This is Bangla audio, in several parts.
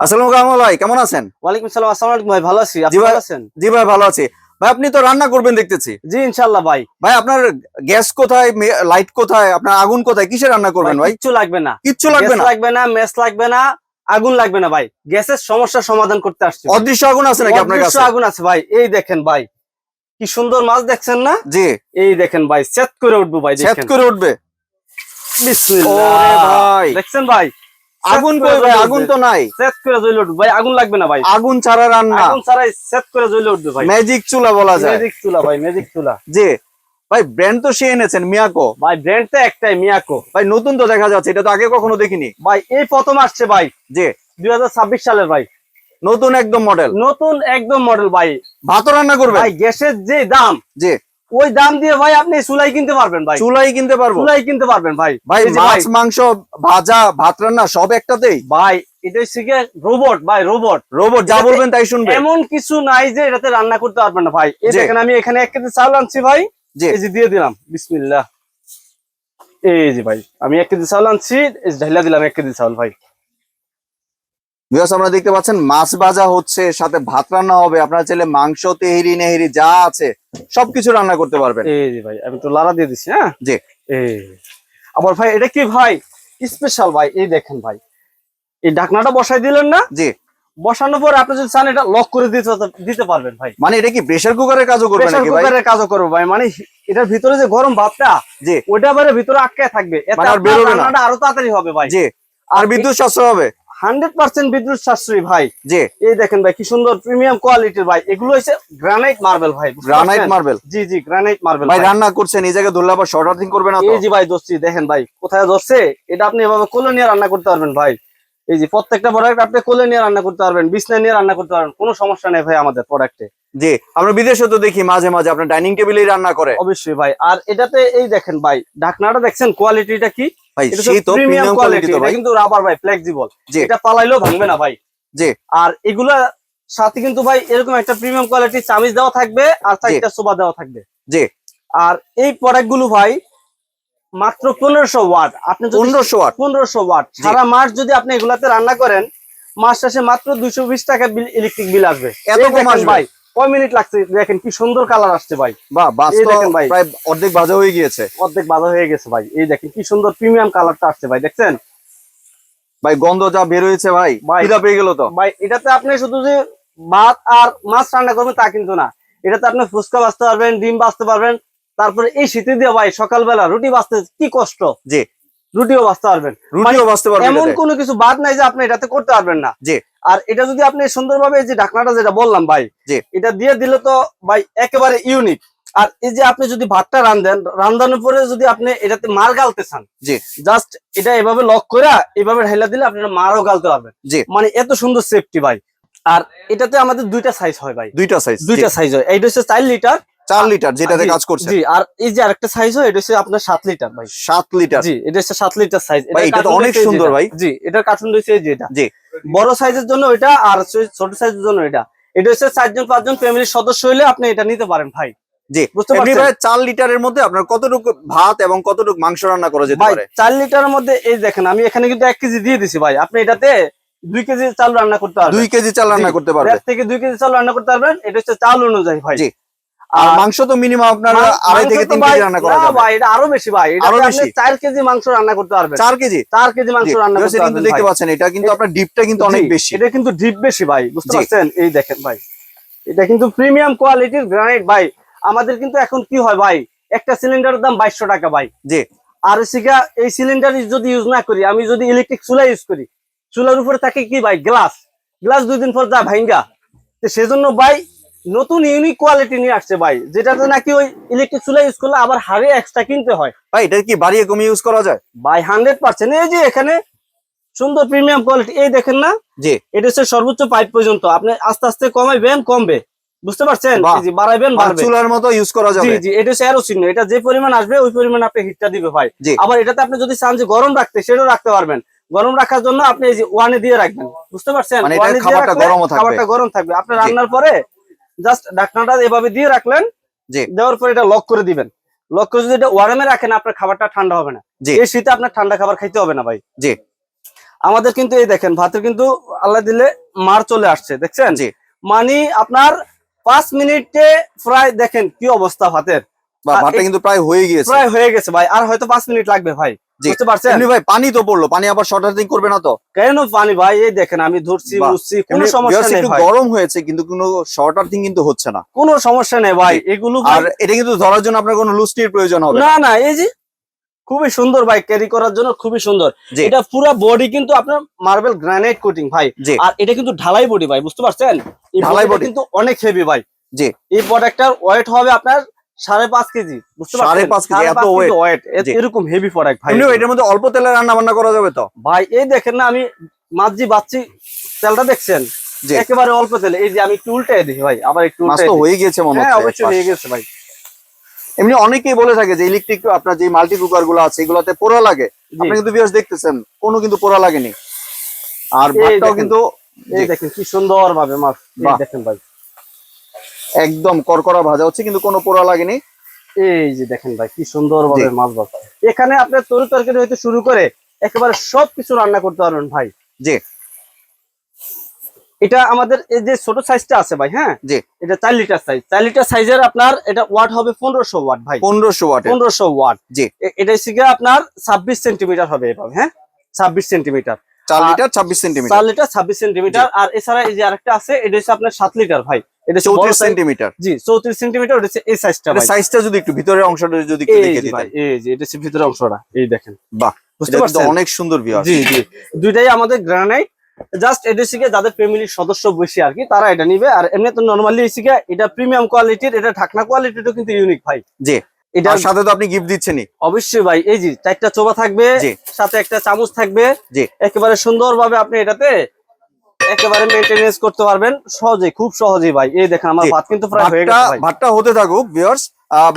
আসসালামু আলাইকুম ভাই, কেমন আছেন? ওয়ালাইকুম সালাম। আসসালামু আলাইকুম ভাই, ভালো আছি। জি আপনি ভাই। ভালো আছেন? জি ভাই, ভালো আছি। ভাই আপনি তো রান্না করবেন দেখতেছি। জি ইনশাআল্লাহ ভাই। ভাই আপনার গ্যাস কোথায়, লাইট কোথায়, আপনার আগুন কোথায়, কিসে রান্না ভাই করবেন ভাই? কিচ্ছু লাগবে না। কিচ্ছু লাগবে গ্যাস না? লাগবে না, মেস লাগবে না, আগুন লাগবে না ভাই। গ্যাসের সমস্যার সমাধান করতে আসছি ভাই। অদৃশ্য আগুন আছে নাকি আপনার অদৃশ্য কাছে? আগুন আছে ভাই। এই দেখেন ভাই, কি সুন্দর মাছ দেখছেন না? জি। এই দেখেন ভাই, সেট করে উঠবো ভাই, সেট দেখেন। করে উঠবে। বিসমিল্লাহ। ওরে ভাই, দেখছেন ভাই? আগুন কই ভাই? আগুন তো নাই। সেট করে জ্বলে উঠবে ভাই, আগুন লাগবে না ভাই। আগুন ছাড়া রান্না। আগুন ছাড়াই সেট করে জ্বলে উঠবে ভাই। ম্যাজিক চুলা বলা যায়। ম্যাজিক চুলা ভাই, ম্যাজিক চুলা। জি। ভাই ব্র্যান্ড তো সে এনেছেন মিয়াকো। ভাই ব্র্যান্ড তো একটাই, মিয়াকো। ভাই নতুন তো দেখা যাচ্ছে, এটা তো আগে কখনো দেখিনি। ভাই এই প্রথম আসছে ভাই, জি। 2026 সালের ভাই। নতুন একদম মডেল। নতুন একদম মডেল ভাই। ভাত রান্না করবেন? ভাই গ্যাসের যে দাম, জি। ওই দাম দিয়ে ভাই আপনি চুলাই কিনতে পারবেন ভাই। চুলাই কিনতে পারবো? চুলাই কিনতে পারবেন ভাই। ভাই এই যে মাছ মাংস ভাজা ভাত রান্না সব একটাতেই? ভাই এটা হচ্ছে গিয়ে রোবট ভাই, রোবট। রোবট যা বলবেন তাই শুনবে? এমন কিছু নাই যে এটাতে রান্না করতে পারবেন না ভাই। এই জি। দেখেন আমি এখানে 1 কেজি চাউল আনছি ভাই। জি। এই যে দিয়ে দিলাম, বিসমিল্লাহ। এই যে ভাই আমি 1 কেজি চাউল আনছি, এই যে ঢাইলা দিলাম 1 কেজি চাউল ভাই। ভিউয়ার্স আপনারা দেখতে পাচ্ছেন মাছ ভাজা হচ্ছে, সাথে ভাত রান্না হবে। আপনারা চাইলে মাংস তেহেরি নেহেরি যা আছে সবকিছু রান্না করতে পারবেন। এই যে ভাই আমি তো লাড়া দিয়ে দিছি। হ্যাঁ জি। এই আবার ভাই এটা কি ভাই স্পেশাল ভাই। এই দেখেন ভাই, এই ঢাকনাটা বসাই দিলেন না? জি। বসানোর পর আপনি যদি চান এটা লক করে দিতে পারবেন ভাই। মানে এটা কি প্রেসার কুকারের কাজও করবে প্রেসার নাকি ভাই? কুকারের কাজও করবে ভাই। মানে এটার ভিতরে যে গরম ভাবটা, জি। ওইটা আবার ভিতরে আটকায় থাকবে, এতে মানে আর আপনার বেরোবে না? রান্নাটা আরো তাড়াতাড়ি হবে ভাই। জি। আর বিদ্যুৎ সাশ্রয় হবে? 100% বিদ্যুৎ সাশ্রয়ী ভাই। জি। এই দেখেন ভাই কি সুন্দর প্রিমিয়াম কোয়ালিটির ভাই। এগুলো হচ্ছে গ্রানাইট মার্বেল ভাই। Granite marble? জি জি, গ্রানাইট মার্বেল ভাই রান্না করছেন এই জায়গায় ধরলে আবার শর্ট আর্থিং করবে না তো? এই যে ভাই দোস্তি দেখেন ভাই কোথায় ধরছে। এটা আপনি এভাবে কোলে নিয়ে রান্না করতে পারবেন ভাই। এই যে প্রত্যেকটা প্রোডাক্ট আপনি কোলে নিয়ে রান্না করতে পারবেন, বিছনা নিয়ে রান্না করতে পারবেন, কোনো সমস্যা নেই ভাই আমাদের প্রোডাক্টে। জি। আমরা বিদেশে তো দেখি মাঝে মাঝে আপনার ডাইনিং টেবিলেই রান্না করে। অবশ্যই ভাই। আর এটাতে এই দেখেন ভাই ঢাকনাটা দেখছেন কোয়ালিটিটা কি? ভাই এটা সেই তো প্রিমিয়াম প্রিমিয়াম কোয়ালিটি। কোয়ালিটি তো এটা ভাই। কিন্তু রাবার ভাই, ফ্লেক্সিবল। জি। এটা পালাইলেও ভাঙবে না ভাই। জি। আর এগুলা সাথে কিন্তু ভাই এরকম একটা প্রিমিয়াম কোয়ালিটি চামিচ দেওয়া থাকবে, আর চারটা সোবা দেওয়া থাকবে। জি। আর এই প্রোডাক্ট গুলো ভাই মাত্র 1500 ওয়াট। আপনি যদি 1500 ওয়াট? 1500 ওয়াট সারা মাস যদি আপনি এগুলাতে রান্না করেন, মাস শেষে মাত্র 220 টাকা ইলেকট্রিক বিল আসবে। এত এই কম দেখেন আসবে? ভাই কয় মিনিট লাগছে, দেখেন কি সুন্দর কালার আসছে ভাই। বাহ, এই দেখেন বাস্তব ভাই, প্রায় অর্ধেক ভাজা হয়ে গিয়েছে। অর্ধেক বাধা হয়ে গেছে ভাই। এই দেখেন কি সুন্দর প্রিমিয়াম কালারটা আসছে ভাই, দেখছেন ভাই গন্ধ যা বের হয়েছে ভাই, ভাই? খিদা পেয়ে গেল তো। ভাই এটাতে আপনি শুধু যে ভাত আর মাছ রান্না করবেন তা কিন্তু না, এটাতে আপনি ফুচকা বাঁচতে পারবেন, ডিম বাঁচতে পারবেন। তারপরে এই শীতে দিয়ে ভাই সকালবেলা রুটি বাঁচতে কি কষ্ট, জি। রুটিও বাঁচতে পারবেন। রুটিও বাঁচতে পারবেন এমন এটাতে? কোনো কিছু বাদ নাই যে আপনি এটাতে করতে পারবেন না। জি। আর এটা যদি আপনি সুন্দরভাবে এই যে ঢাকনাটা যেটা বললাম ভাই, জি। এটা দিয়ে দিলে তো ভাই একেবারে ইউনিক। আর এই যে আপনি যদি ভাতটা রান্ধানোর পরে যদি আপনি এটাতে মার গালতে চান, জি। জাস্ট এটা এভাবে লক করে এভাবে ঢাইলা দিলে আপনি মারও গালতে পারবেন। জি। মানে এত সুন্দর সেফটি ভাই। আর এটাতে আমাদের দুইটা সাইজ হয় ভাই, দুইটা সাইজ? দুইটা সাইজ হয়। এইটা হচ্ছে 4 লিটার। 4 লিটার যেটাতে কাজ করছে? জি। আর এই যে আরেকটা সাইজ হয়, এটা হচ্ছে আপনার 7 লিটার ভাই। 7 লিটার? জি, এটা হচ্ছে 7 লিটার সাইজ। ভাই এটা তো অনেক সুন্দর ভাই। জি, এটার কার্টুন রয়েছে এই যে এটা। জি। বড় সাইজের জন্য এটা, আর ছোট সাইজের জন্য এটা। এটা হচ্ছে 4 জন 5 জন ফ্যামিলির সদস্য হলে আপনি এটা নিতে পারেন ভাই। জি। বুঝতে এমনি পারছেন? ভাই 4 লিটারের মধ্যে আপনার কতটুকু ভাত এবং কতটুকু মাংস রান্না করা যেতে ভাই পারে? 4 লিটারের মধ্যে এই দেখেন আমি এখানে কিন্তু 1 কেজি দিয়ে দিছি ভাই। আপনি এটাতে 2 কেজি চাল রান্না করতে পারবেন। 2 কেজি চাল রান্না করতে পারবে? 1.5 থেকে 2 কেজি চাল রান্না করতে পারবেন। এটা হচ্ছে চাল অনুযায়ী ভাই। জি। আর মাংস তো মিনিমাম আপনার 2.5 থেকে 3 কেজি রান্না করা যাবে? ভাই এটা আরো বেশি ভাই। এটা আরো আপনি বেশি? 4 কেজি মাংস রান্না করতে পারবেন। 4 কেজি? 4 কেজি মাংস রান্না করতে কিন্তু পারবেন দেখতে ভাই। পাচ্ছেন এটা কিন্তু আপনার ডিপটা কিন্তু অনেক জি, বেশি। এটা কিন্তু ডিপ বেশি ভাই, বুঝতে জি। পারছেন? এই দেখেন ভাই, এটা কিন্তু প্রিমিয়াম কোয়ালিটির গ্রানাইট ভাই। আমাদের কিন্তু এখন কি হয় ভাই, একটা সিলিন্ডারের দাম 2200 টাকা ভাই। জি। আর সিগা এই সিলিন্ডার যদি ইউজ না করি, আমি যদি ইলেকট্রিক চুলা ইউজ করি, চুলার উপরে থাকে কি ভাই, গ্লাস। গ্লাস 2 দিন পর যা ভাঙ্গা। তো সেজন্য ভাই নতুন ইউনিক কোয়ালিটি নিয়ে আসছে ভাই, যেটাতে নাকি ওই ইলেকট্রিক চুলা ইউজ করলে আবার হারে এক্সট্রা কিনতে হয় ভাই এটা কি বাড়িয়ে কমিয়ে ইউজ করা যায়? ভাই। 100%। এই যে এখানে সুন্দর প্রিমিয়াম কোয়ালিটি, এই দেখেন না, জি। এটা হচ্ছে সর্বোচ্চ পাইপ পর্যন্ত। আপনি আস্তে আস্তে কমাইবেন, কমবে, বুঝতে পারছেন? বাহ। এই যে বাড়াইবেন, বাড়বে। চুলার মতো ইউজ করা জি যাবে? জি, এটা হচ্ছে অ্যারো চিহ্ন। এটা যে পরিমাণ আসবে ওই পরিমাণ আপনি হিটটা দিবে ভাই। জি। আবার এটাতে আপনি যদি চান যে গরম রাখতে, সেটাও রাখতে পারবেন। গরম রাখার জন্য আপনি এই যে ওয়ানে দিয়ে রাখবেন, বুঝতে পারছেন? মানে ওয়ানে এটা দিয়ে খাবারটা রাখলে গরমও থাকবে? খাবারটা গরম থাকবে। আপনি জি। রান্নার পরে জাস্ট ঢাকনাটা এভাবে দিয়ে রাখলেন, জি। দেওয়ার পরে এটা লক করে দিবেন। লক করে যদি এটা ওয়ার্মে রাখেন, আপনার খাবারটা ঠান্ডা হবে না। জি। এই শীতে আপনার ঠান্ডা খাবার খাইতে হবে না ভাই। জি। আমাদের কিন্তু এই দেখেন ভাতের কিন্তু আল্লাহ দিলে মার চলে আসছে, দেখছেন? জি। মানে আপনার 5 মিনিটে প্রায় দেখেন কি অবস্থা ভাতের, বা ভাতটা কিন্তু প্রায় হয়ে গিয়েছে। প্রায় হয়ে গেছে ভাই, আর হয়তো 5 মিনিট লাগবে ভাই, জি। বুঝতে পারছেন? এমনি ভাই পানি তো পড়লো, পানি আবার শর্ট আর্থিং করবে না তো? কেন পানি ভাই, এই দেখেন আমি ধরছি বাহ। বুঝছি, কোনো এমনি সমস্যা viewers নেই একটু ভাই, গরম হয়েছে কিন্তু কোনো শর্ট আর্থিং কিন্তু হচ্ছে না। কোনো সমস্যা নেই ভাই, জি। এগুলো আর ভাই এটা কিন্তু ধরার জন্য আপনার কোনো লুস্টির প্রয়োজন হবে না। না না, এই যে খুবই সুন্দর ভাই, ক্যারি করার জন্য খুবই সুন্দর। জি। এটা পুরো বডি কিন্তু আপনার মার্বেল গ্রানাইট কোটিং ভাই, জি। আর এটা কিন্তু ঢালাই বডি ভাই, বুঝতে পারছেন? এই ঢালাই বডিটা body? কিন্তু অনেক হেভি ভাই। জি। এই প্রোডাক্টটার ওয়েট হবে আপনার 5.5 কেজি, বুঝতে পারছেন? 5.5 কেজি, এত 5.5 weight? ওয়েট, জি। এরকম হেভি প্রোডাক্ট ভাই। এমনি এটার মধ্যে অল্প তেলে রান্না বান্না করা যাবে তো? ভাই এই দেখেন না, আমি মাঝি বাচ্চি তেলটা দেখছেন, জি। একেবারে অল্প তেলে। এই যে আমি একটু উল্টাই দিই ভাই, আবার একটু মাছ উল্টাই তো দিই। হয়ে গিয়েছে মনে হ্যাঁ হচ্ছে। অবশ্যই হয়ে গেছে ভাই। এমনি অনেকেই বলে থাকে যে ইলেকট্রিক আপনার যে মাল্টি কুকার গুলো আছে এগুলোতে পোড়া লাগে, জি। আপনি কিন্তু ভিউয়ার্স দেখতেছেন কোনো কিন্তু পোড়া লাগেনি। আর এই ভাতটাও দেখেন, কিন্তু এই জি, দেখেন কি সুন্দর ভাবে মাছ, এই বাহ। দেখেন ভাই, একদম করকরা ভাজা হচ্ছে কিন্তু কোনো পোড়া লাগেনি। এই যে দেখেন ভাই কি সুন্দর ভাবে জি। মাছ ভাজা। এখানে আপনার তরি তরকারি হইতে শুরু করে একেবারে সবকিছু রান্না করতে পারবেন ভাই। জি। এটা আমাদের এই যে ছোট সাইজটা আছে ভাই, হ্যাঁ জি। এটা 4 লিটার সাইজ, 4 লিটার সাইজের আপনার এটা ওয়াট হবে 1500 ওয়াট ভাই, 1500 ওয়াটের। 1500 ওয়াট। জি। এটা হচ্ছে গিয়ে আপনার 26 সেন্টিমিটার হবে এভাবে, হ্যাঁ 26 centimetre, 4 litre 26 centimetre, 4 litre 26 centimetre. আর এছাড়া এই যে আরেকটা আছে, এটা হচ্ছে আপনার 7 লিটার ভাই, এটা হচ্ছে বড় 34 সাইজ। সেন্টিমিটার। জি 34 সেন্টিমিটার, এটা হচ্ছে এই সাইজটা ভাই। সাইজটা যদি একটু ভিতরের অংশটা যদি একটু এই দেখে যে ভাই, দিতেন। এই যে এটা হচ্ছে ভিতরের অংশটা, এই দেখেন, বাহ, বুঝতে এটা কিন্তু পারছেন? অনেক সুন্দর ভিউয়ার্স। জি জি, দুইটাই আমাদের গ্রানাইট। জাস্ট এটা হচ্ছে গিয়ে যাদের ফ্যামিলির সদস্য বেশি আর কি, তারা এটা নিবে। আর এমনি তো নরমালি হচ্ছে গিয়ে এটা প্রিমিয়াম কোয়ালিটির, এটা ঢাকনা কোয়ালিটিটাও কিন্তু ইউনিক ভাই। জি। এটা আর সাথে তো আপনি গিফট দিচ্ছেনই। অবশ্যই ভাই, এই যে 4টা চোবা থাকবে, জি। সাথে একটা চামচ থাকবে, জি। একেবারে সুন্দরভাবে আপনি এটাতে একেবারে মেইনটেনেন্স করতে পারবেন সহজে, খুব সহজেই ভাই। এই দেখেন আমার জি। ভাত কিন্তু প্রায় হয়ে গেছে ভাই। ভাতটা হতে থাকুক ভিউয়ার্স।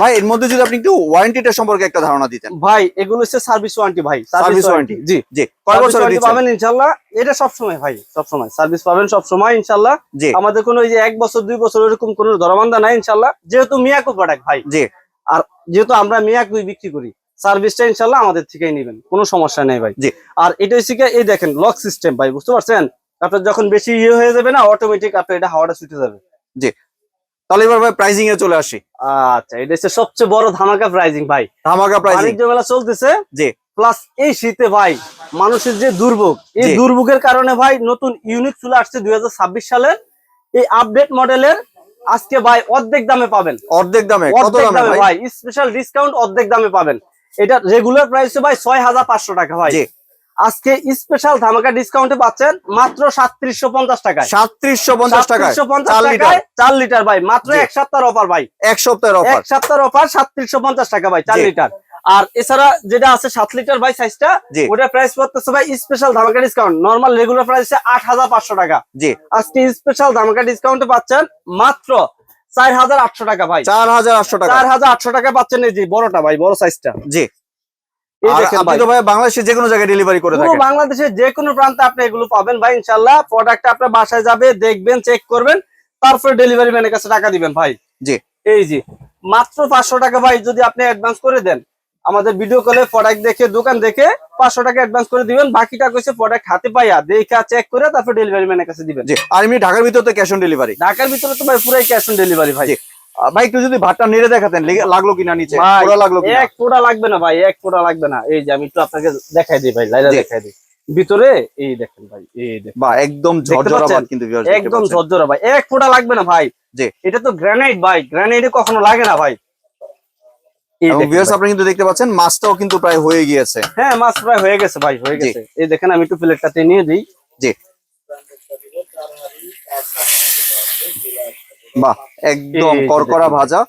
ভাই এর মধ্যে যদি আপনি একটু ওয়ারেন্টিটা সম্পর্কে একটা ধারণা দিতেন। ভাই এগুলো হচ্ছে সার্ভিস ওয়ারেন্টি ভাই, সার্ভিস ওয়ারেন্টি। জি জি। কয় সার্ভিস বছরের ওয়ারেন্টি দিচ্ছেন? পাবেন ইনশাআল্লাহ। এটা সব সময় ভাই, সব সময় সার্ভিস পাবেন, সব সময় ইনশাআল্লাহ। জি। আমাদের কোনো এই যে 1 বছর 2 বছর এরকম কোনো ধরাবান্ধা নাই ইনশাআল্লাহ, যেহেতু মিয়াকো প্রোডাক্ট ভাই। জি। আর যেহেতু আমরা মিয়াকোই বিক্রি করি, সার্ভিসটা ইনশাআল্লাহ আমাদের থেকেই নেবেন, কোনো সমস্যা নেই ভাই। জি। আর এটা হচ্ছে কি, এই দেখেন লক সিস্টেম ভাই, বুঝতে পারছেন? আপনার যখন বেশি ইয়ে হয়ে যাবে না, অটোমেটিক আপনার এটা হাওয়াটা ছুটে যাবে। জি। তাহলে এবার ভাই প্রাইজিং এ চলে আসি। আচ্ছা, এটা হচ্ছে সবচেয়ে বড় ধামাকা প্রাইজিং ভাই। ধামাকা প্রাইজিং। বাণিজ্য মেলা চলতেছে, জি। প্লাস এই শীতে ভাই মানুষের যে দুর্ভোগ, এই জি। দুর্ভোগের কারণে ভাই নতুন ইউনিট চলে আসছে 2026 সালের এই আপডেট মডেলের। আজকে ভাই অর্ধেক দামে পাবেন, অর্ধেক দামে। কত অর্ধেক দামে দামে ভাই? ভাই, স্পেশাল ডিসকাউন্ট অর্ধেক দামে পাবেন। এটা রেগুলার প্রাইস ভাই 6500 টাকা ভাই, জি। আজকে স্পেশাল ধামাকা ডিসকাউন্টে পাচ্ছেন মাত্র 3750 টাকায়। 3750 টাকায় 3750 4 লিটার। টাকায় 4 লিটার ভাই, মাত্র জি। 1 সপ্তাহের অফার ভাই, এক সপ্তাহের অফার। 1 সপ্তাহের অফার 3750 টাকা ভাই 4 জি। লিটার। আর এছাড়া যেটা আছে 7 লিটার ভাই সাইজটা, জি। ওটা প্রাইস পড়তেছে ভাই স্পেশাল ধামাকা ডিসকাউন্ট, নরমাল রেগুলার প্রাইস 8500 টাকা, জি। আজকে স্পেশাল ধামাকা ডিসকাউন্টে পাচ্ছেন মাত্র 4800 টাকা ভাই, 4800 টাকা। 4800 টাকা পাচ্ছেন এই যে বড়টা ভাই, বড় সাইজটা। জি। এই আর দেখেন আপনি ভাই, তো ভাই বাংলাদেশে যে কোনো জায়গায় ডেলিভারি করে পুরো থাকেন। বাংলাদেশের যে কোনো প্রান্তে আপনি এগুলো পাবেন ভাই ইনশাআল্লাহ। প্রোডাক্ট আপনার বাসায় যাবে, দেখবেন, চেক করবেন, তারপরে ডেলিভারি ম্যানের কাছে টাকা দিবেন ভাই। জি। এই যে মাত্র 500 টাকা ভাই, যদি আপনি অ্যাডভান্স করে দেন, আমাদের ভিডিও কলে প্রোডাক্ট দেখে, দোকান দেখে 500 টাকা অ্যাডভান্স করে দিবেন, বাকিটা কইছে প্রোডাক্ট হাতে পাইয়া দেখা চেক করে তারপর ডেলিভারি ম্যানের কাছে দিবেন। জি। আর এমনি ঢাকার ভিতরে তো ক্যাশ অন ডেলিভারি। ঢাকার ভিতরে তো ভাই পুরাই ক্যাশ অন ডেলিভারি ভাই। জি। ভাই একটু যদি ভাতটা নেড়ে দেখাতেন, লাগলো কিনা নিচে, ভাই পুরো লাগলো কিনা? এক ফোঁটা লাগবে না ভাই, এক ফোঁটা লাগবে না। এই যে আমি একটু আপনাকে দেখাই দিই ভাই, লাইলা জি। দেখাই দিই ভিতরে, এই দেখেন ভাই, এই দেখেন বাহ, একদম দেখতে ঝরঝরা পাচ্ছেন? ভাত কিন্তু viewers দেখতে একদম পাচ্ছেন। ঝরঝরা ভাই, এক ফোঁটা লাগবে না ভাই। জি। এটা তো গ্রানাইট ভাই, গ্রানাইটে কখনো লাগে না ভাই। এই এবং দেখেন ভিউয়ার্স ভাই। আপনি কিন্তু দেখতে পাচ্ছেন মাছটাও কিন্তু প্রায় হয়ে গিয়েছে। হ্যাঁ মাছ প্রায় হয়ে গেছে ভাই, হয়ে জি। গেছে। এই দেখেন আমি একটু প্লেটটাতে নিয়ে দিই। জি। বাহ, একদম এই যে করকরা দেখেন। ভাজা।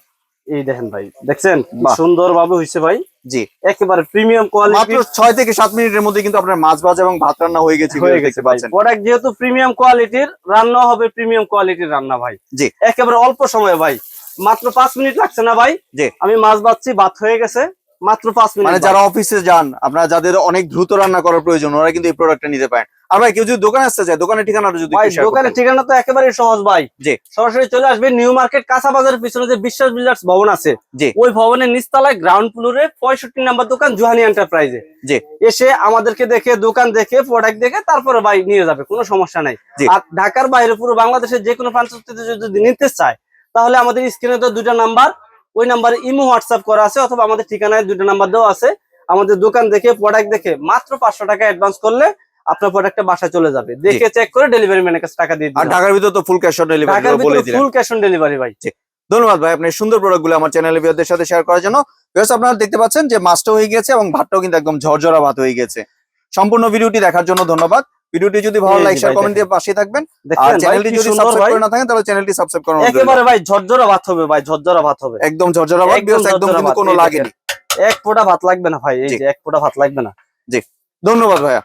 এই দেখেন ভাই, দেখছেন বাহ। সুন্দর ভাবে হইছে ভাই, জি। একেবারে প্রিমিয়াম মাত্র কোয়ালিটি 6 থেকে 7 মিনিটের মধ্যে কিন্তু আপনার মাছ ভাজা এবং ভাত রান্না হয়ে গেছে, হয়ে viewers গেছে দেখতে ভাই। পাচ্ছেন। প্রোডাক্ট যেহেতু প্রিমিয়াম কোয়ালিটির, রান্না হবে প্রিমিয়াম কোয়ালিটির রান্না ভাই। জি। একেবারে অল্প সময়ে ভাই, মাত্র 5 মিনিট লাগছে না ভাই। জি। আমি মাছ ভাজছি, ভাত হয়ে গেছে, মাত্র 5 মিনিট মানে যারা অফিসে যান, আপনারা যাদের অনেক দ্রুত রান্না করার প্রয়োজন, ওরা কিন্তু এই প্রোডাক্টটা নিতে পারেন। আর ভাই কেউ যদি দোকানে আসতে চায়, দোকানের ঠিকানাটা যদি ভাই একটু share দোকানের করতেন। ঠিকানা তো একেবারে সহজ ভাই। জি। সরাসরি চলে আসবেন নিউ মার্কেট কাঁচা বাজারের পিছনে যে বিশ্বাস বিল্ডার্স ভবন আছে, জি। ওই ভবনের নিচতলায় গ্রাউন্ড ফ্লোরে 65 নাম্বার দোকান জুহানি এন্টারপ্রাইজে। জি। এসে আমাদেরকে দেখে, দোকান দেখে, প্রোডাক্ট দেখে তারপরে ভাই নিয়ে যাবে, কোনো সমস্যা নাই। জি। আর ঢাকার বাইরে পুরো বাংলাদেশের যে কোনো প্রান্ত থেকে যদি নিতে চায়, তাহলে আমাদের স্ক্রিনে তো 2টা নাম্বার, ওই নাম্বারে ইমো হোয়াটসঅ্যাপ করা আছে, অথবা আমাদের ঠিকানায় 2টা নাম্বার দেওয়া আছে। আমাদের দোকান দেখে, প্রোডাক্ট দেখে মাত্র 500 টাকা অ্যাডভান্স করলে আপনার প্রোডাক্টটা বাসায় চলে যাবে। দেখে চেক করে ডেলিভারি ম্যানের কাছে টাকা দিয়ে আর দিবেন। ঢাকার ভিতর তো ফুল ক্যাশ অন ডেলিভারি ঢাকার বলে ভিতরে দিলেন। ফুল ক্যাশ অন ডেলিভারি ভাই। ধন্যবাদ ভাই, আপনি সুন্দর প্রোডাক্টগুলো আমার চ্যানেলের ভিউয়ারদের সাথে শেয়ার করার জন্য। ভিউয়ার্স, আপনারা দেখতে পাচ্ছেন যে মাছটা হয়ে গেছে এবং ভাতটাও কিন্তু একদম ঝরঝরা ভাত হয়ে গেছে। সম্পূর্ণ ভিডিওটি দেখার জন্য ধন্যবাদ। ভিডিওটি যদি ভালো জি, লাইক জি শেয়ার ভাই, কমেন্ট দিয়ে পাশে থাকবেন। আর দেখেন ভাই চ্যানেলটি কি যদি সুন্দর সাবস্ক্রাইব ভাই, করে না থাকেন তাহলে চ্যানেলটি সাবস্ক্রাইব করুন। একেবারে ভাই ঝরঝরা ভাত হবে ভাই, ঝরঝরা ভাত হবে, একদম ঝরঝরা ভাত, একদম ভিউয়ার্স, একদম ঝরঝরা কিন্তু ভাত। কোনো এই লাগেনি। এক ফোঁটা ভাত লাগবে না ভাই, এই জি। যে এক ফোঁটা ভাত লাগবে না। ধন্যবাদ ভাইয়া।